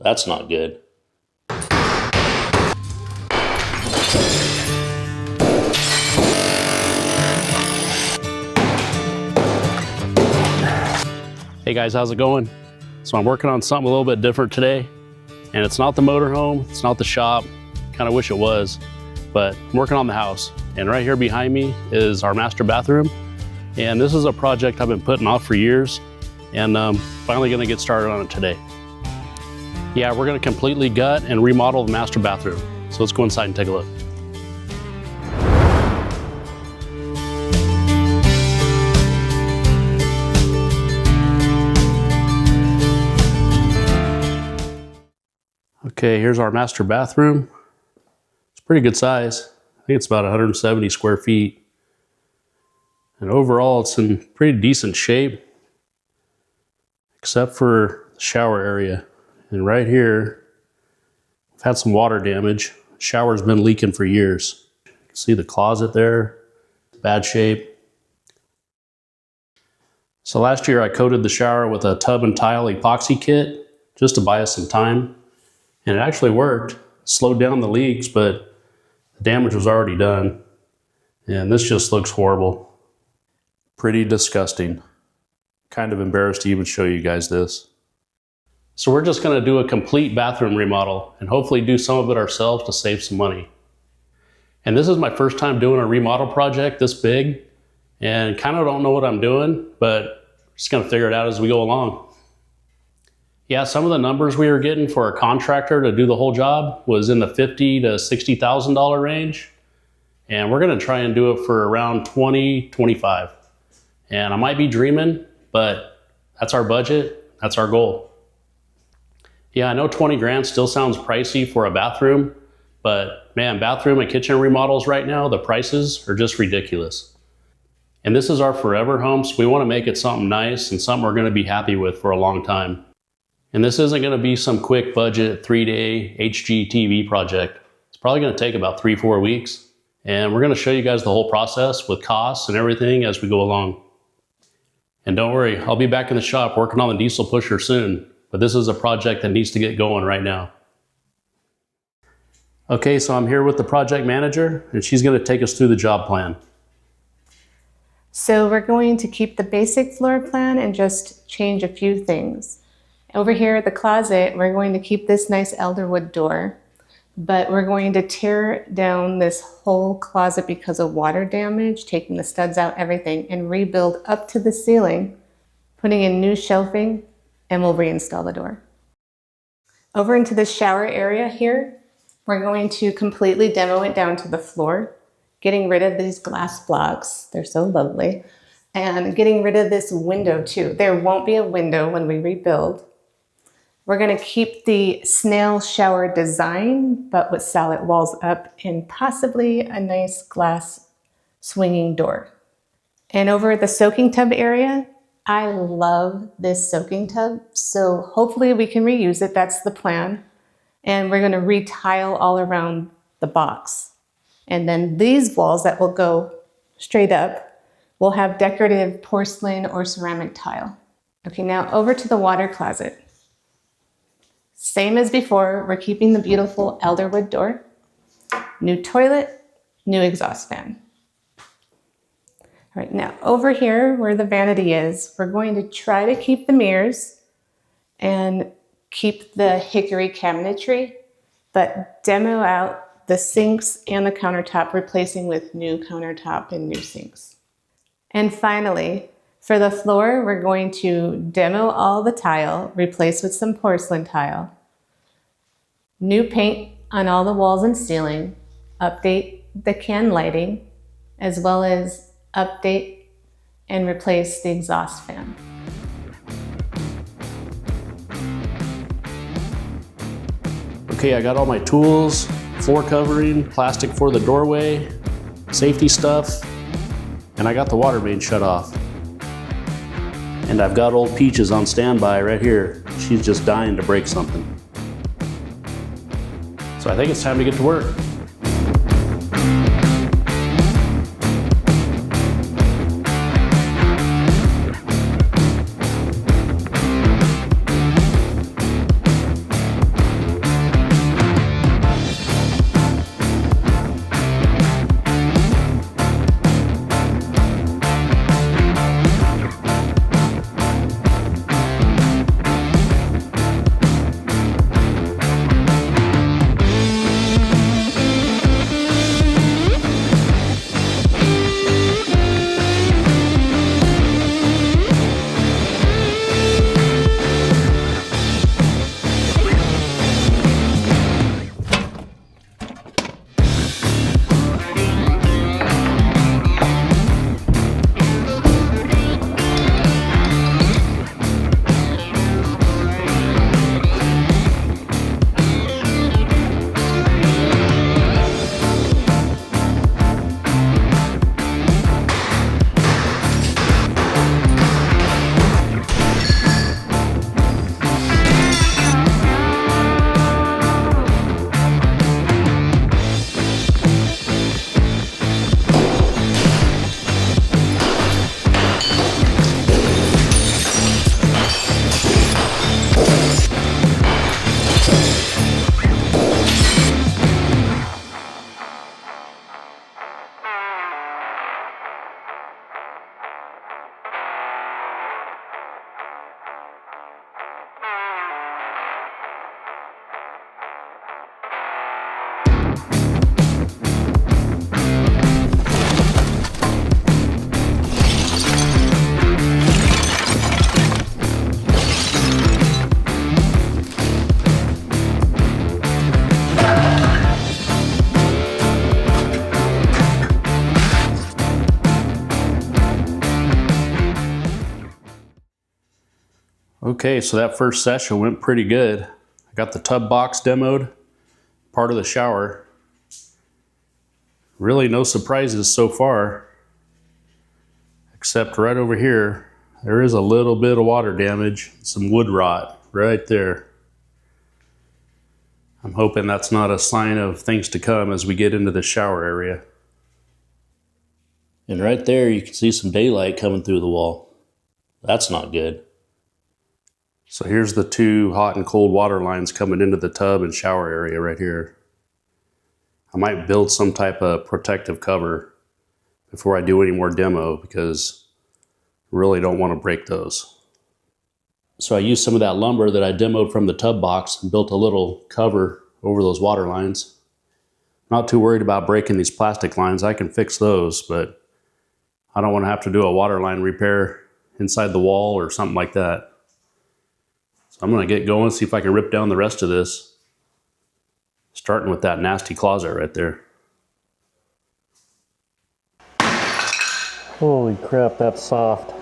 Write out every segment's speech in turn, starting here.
That's not good. Hey guys, how's it going? So I'm working on something a little bit different today, and it's not the motorhome, it's not the shop. Kind of wish it was, but I'm working on the house. And right here behind me is our master bathroom. And this is a project I've been putting off for years, and finally gonna get started on it today. Yeah, we're gonna completely gut and remodel the master bathroom. So let's go inside and take a look. Okay, here's our master bathroom. It's pretty good size. I think it's about 170 square feet. And overall, it's in pretty decent shape, except for the shower area. And right here, I've had some water damage. The shower's been leaking for years. You can see the closet there, bad shape. So last year I coated the shower with a tub and tile epoxy kit just to buy us some time. And it actually worked, slowed down the leaks, but the damage was already done. And this just looks horrible. Pretty disgusting. Kind of embarrassed to even show you guys this. So we're just gonna do a complete bathroom remodel and hopefully do some of it ourselves to save some money. And this is my first time doing a remodel project this big, and kind of don't know what I'm doing, but just gonna figure it out as we go along. Yeah, some of the numbers we were getting for a contractor to do the whole job was in the $50,000 to $60,000 range. And we're gonna try and do it for around 20, 25. And I might be dreaming, but that's our budget, that's our goal. Yeah, I know 20 grand still sounds pricey for a bathroom, but man, bathroom and kitchen remodels right now, the prices are just ridiculous. And this is our forever home, so we wanna make it something nice and something we're gonna be happy with for a long time. And this isn't gonna be some quick budget 3-day HGTV project. It's probably gonna take about 3-4 weeks. And we're gonna show you guys the whole process with costs and everything as we go along. And don't worry, I'll be back in the shop working on the diesel pusher soon, but this is a project that needs to get going right now. Okay, so I'm here with the project manager, and she's gonna take us through the job plan. So we're going to keep the basic floor plan and just change a few things. Over here at the closet, we're going to keep this nice elderwood door, but we're going to tear down this whole closet because of water damage, taking the studs out, everything, and rebuild up to the ceiling, putting in new shelving, and we'll reinstall the door. Over into the shower area here, we're going to completely demo it down to the floor, getting rid of these glass blocks. They're so lovely. And getting rid of this window too. There won't be a window when we rebuild. We're gonna keep the snail shower design, but with solid walls up and possibly a nice glass swinging door. And over at the soaking tub area, I love this soaking tub, so hopefully we can reuse it, that's the plan. And we're gonna retile all around the box. And then these walls that will go straight up will have decorative porcelain or ceramic tile. Okay, now over to the water closet. Same as before, we're keeping the beautiful elderwood door, new toilet, new exhaust fan. All right, now over here where the vanity is, we're going to try to keep the mirrors and keep the hickory cabinetry, but demo out the sinks and the countertop, replacing with new countertop and new sinks. And finally, for the floor, we're going to demo all the tile, replace with some porcelain tile, new paint on all the walls and ceiling, update the can lighting, as well as update and replace the exhaust fan. Okay, I got all my tools, floor covering, plastic for the doorway, safety stuff, and I got the water main shut off. And I've got old Peaches on standby right here. She's just dying to break something. So I think it's time to get to work. Okay, so that first session went pretty good. I got the tub box demoed, part of the shower. Really no surprises so far, except right over here, there is a little bit of water damage, some wood rot right there. I'm hoping that's not a sign of things to come as we get into the shower area. And right there you can see some daylight coming through the wall. That's not good. So here's the two hot and cold water lines coming into the tub and shower area right here. I might build some type of protective cover before I do any more demo because I really don't want to break those. So I used some of that lumber that I demoed from the tub box and built a little cover over those water lines. Not too worried about breaking these plastic lines. I can fix those, but I don't want to have to do a water line repair inside the wall or something like that. So I'm going to get going, see if I can rip down the rest of this, starting with that nasty closet right there. Holy crap, that's soft.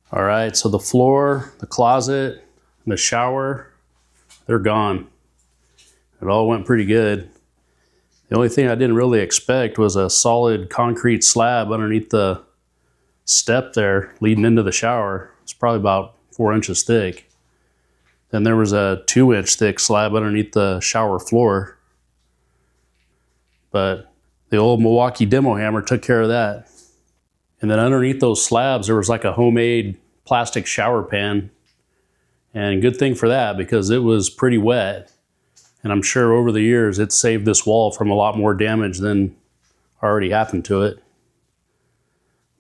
All right, so the floor, the closet, and the shower, they're gone. It all went pretty good. The only thing I didn't really expect was a solid concrete slab underneath the step there leading into the shower. It's probably about 4 inches thick. Then there was a 2-inch thick slab underneath the shower floor. But the old Milwaukee demo hammer took care of that. And then underneath those slabs, there was like a homemade plastic shower pan. And good thing for that because it was pretty wet. And I'm sure over the years, it saved this wall from a lot more damage than already happened to it.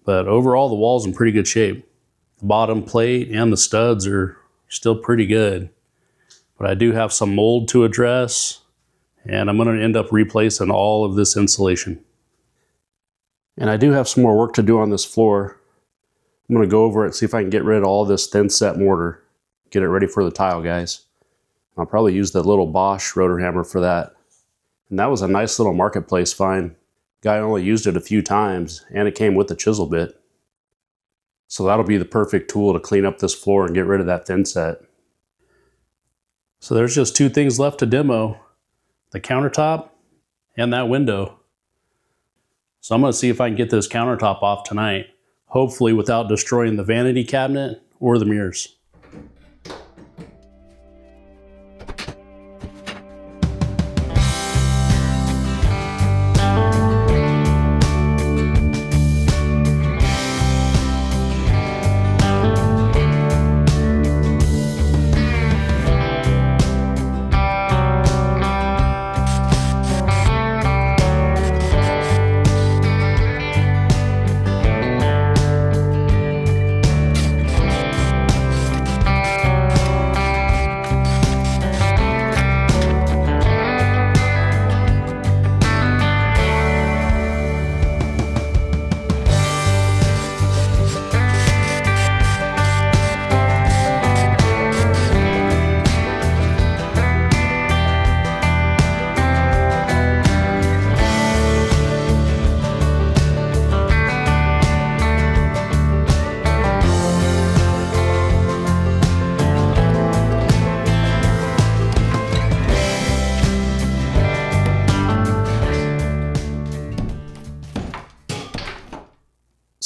But overall, the wall's in pretty good shape. The bottom plate and the studs are still pretty good. But I do have some mold to address, and I'm going to end up replacing all of this insulation. And I do have some more work to do on this floor. I'm going to go over it and see if I can get rid of all this thin set mortar. Get it ready for the tile guys. I'll probably use the little Bosch rotor hammer for that. And that was a nice little marketplace find. Guy only used it a few times, and it came with a chisel bit. So that'll be the perfect tool to clean up this floor and get rid of that thin set. So there's just 2 things left to demo. The countertop and that window. So I'm going to see if I can get this countertop off tonight. Hopefully without destroying the vanity cabinet or the mirrors.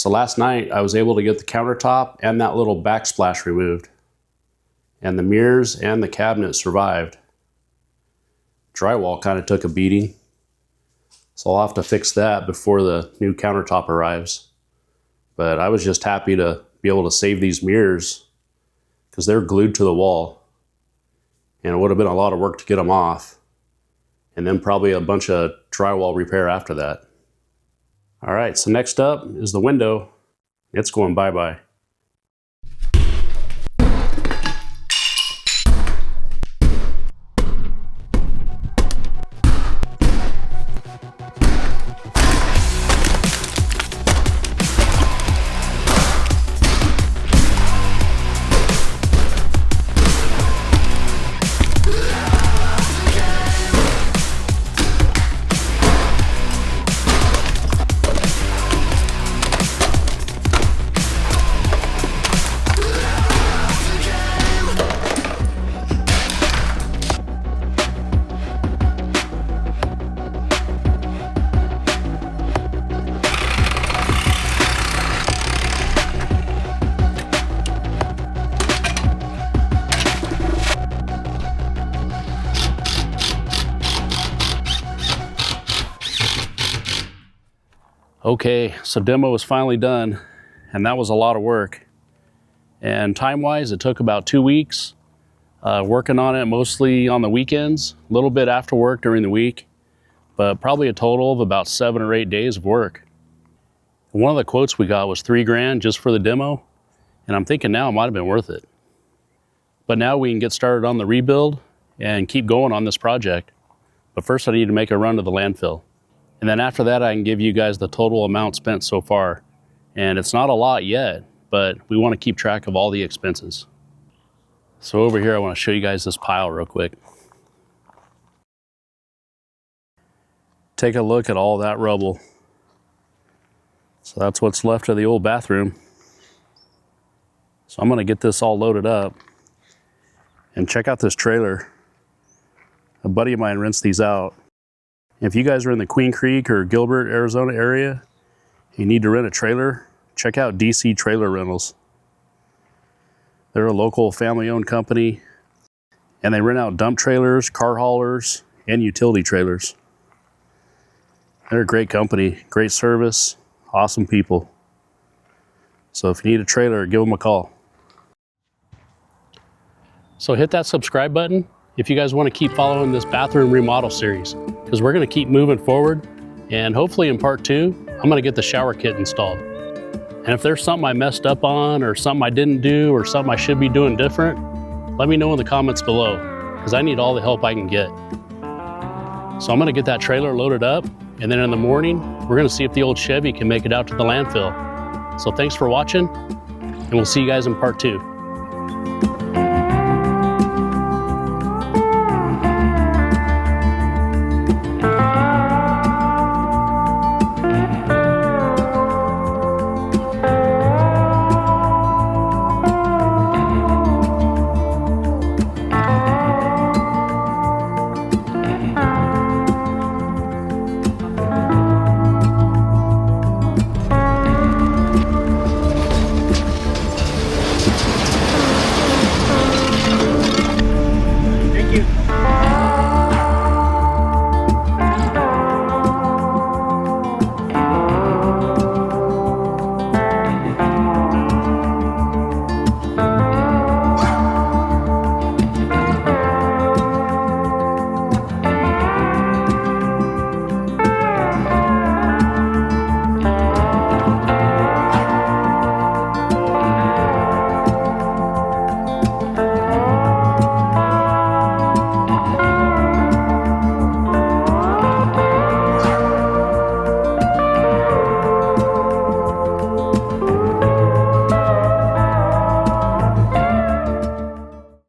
So last night I was able to get the countertop and that little backsplash removed. And the mirrors and the cabinet survived. Drywall kind of took a beating. So I'll have to fix that before the new countertop arrives. But I was just happy to be able to save these mirrors because they're glued to the wall. And it would have been a lot of work to get them off. And then probably a bunch of drywall repair after that. All right, so next up is the window. It's going bye-bye. Okay, so demo was finally done, and that was a lot of work. And time-wise, it took about 2 weeks, working on it mostly on the weekends, a little bit after work during the week, but probably a total of about 7 or 8 days of work. And one of the quotes we got was $3 grand just for the demo, and I'm thinking now it might have been worth it. But now we can get started on the rebuild and keep going on this project. But first I need to make a run to the landfill. And then after that, I can give you guys the total amount spent so far. And it's not a lot yet, but we want to keep track of all the expenses. So over here, I want to show you guys this pile real quick. Take a look at all that rubble. So that's what's left of the old bathroom. So I'm going to get this all loaded up. And check out this trailer. A buddy of mine rents these out. If you guys are in the Queen Creek or Gilbert, Arizona area, you need to rent a trailer, check out DC Trailer Rentals. They're a local family-owned company, and they rent out dump trailers, car haulers, and utility trailers. They're a great company, great service, awesome people. So if you need a trailer, give them a call. So hit that subscribe button if you guys want to keep following this bathroom remodel series, because we're going to keep moving forward, and hopefully in part 2, I'm going to get the shower kit installed. And if there's something I messed up on, or something I didn't do, or something I should be doing different, let me know in the comments below, because I need all the help I can get. So I'm going to get that trailer loaded up, and then in the morning, we're going to see if the old Chevy can make it out to the landfill. So thanks for watching, and we'll see you guys in part 2.